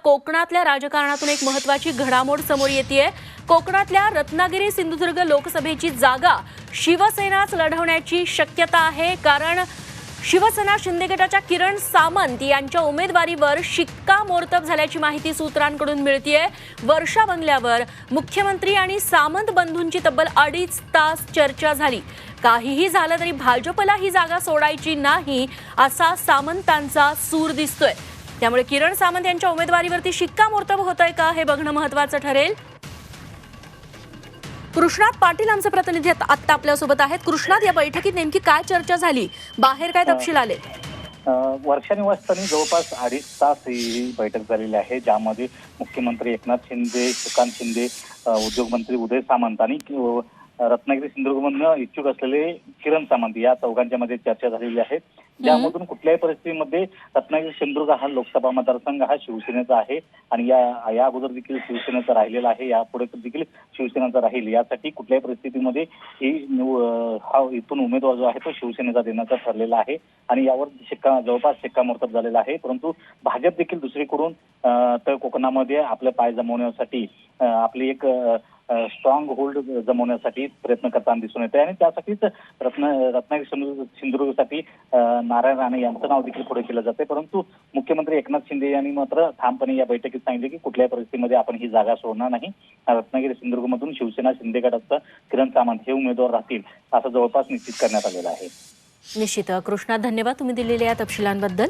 कोकणातल्या राजकारणातून एक महत्त्वाची घडामोड समोर येतेय। कोकणातल्या रत्नागिरी सिंधुदुर्ग लोकसभेची जागा शिवसेनाच लढवण्याची शक्यता आहे, कारण शिवसेना शिंदे गटाच्या किरण सामंत यांच्या उमेदवारीवर शिक्कामोर्तब झाल्याची माहिती सूत्रांकडून मिळतेय। वर्षा बंगल्यावर मुख्यमंत्री आणि सामंत बंधूंची तब्बल 2.5 तास चर्चा झाली। काहीही झालं तरी भाजपला ही जागा सोडायची नाही असा सामंतांचा सूर दिसतोय। त्यामुळे किरण सामंत यांच्या उमेदवारीवरती शिक्कामोर्तब होतंय का हे बघणं महत्त्वाचं ठरेल। कृष्णात पाटील आमचे प्रतिनिधी आता आपल्यासोबत आहेत। कृष्णात, या बैठकीत नेमकी काय चर्चा झाली, बाहेर काय तपशील आले? वर्षा निवासस्थानी जवळपास 2.5 तास ही बैठक झालेली आहे, ज्यामध्ये मुख्यमंत्री एकनाथ शिंदे, सुकांत शिंदे, उद्योगमंत्री उदय सामंत आणि रत्नागिरी सिंधुदुर्गमधून इच्छुक असलेले किरण सामंत या चौघांच्या मध्ये चर्चा झालेली आहे, ज्यामधून कुठल्याही परिस्थितीमध्ये रत्नागिरी सिंधुदुर्ग हा लोकसभा मतदारसंघ हा शिवसेनेचा आहे आणि या अगोदर देखील शिवसेनेचा राहिलेला आहे, यापुढे देखील शिवसेनेचा राहील। यासाठी कुठल्याही परिस्थितीमध्ये हा इथून उमेदवार जो आहे तो शिवसेनेचा देण्याचा ठरलेला आहे आणि यावर जवळपास शिक्कामोर्तब झालेला आहे। परंतु भाजप देखील दुसरीकडून तर कोकणामध्ये आपले पाय जमवण्यासाठी आपली एक स्ट्रॉंग होल्ड जमवण्यासाठी प्रयत्न करताना दिसून येते आणि त्यासाठीच रत्नागिरी सिंधुदुर्गसाठी नारायण राणे यांचं नाव देखील पुढे केलं जाते। परंतु मुख्यमंत्री एकनाथ शिंदे यांनी मात्र ठामपणे या बैठकीत सांगितले की कुठल्याही परिस्थितीमध्ये आपण ही जागा सोडणार नाही। रत्नागिरी सिंधुदुर्गमधून शिवसेना शिंदे गटाचं किरण सामंत हे उमेदवार राहतील असं जवळपास निश्चित करण्यात आलेलं आहे। निश्चित कृष्णा, धन्यवाद तुम्ही दिलेल्या या तपशिलांबद्दल।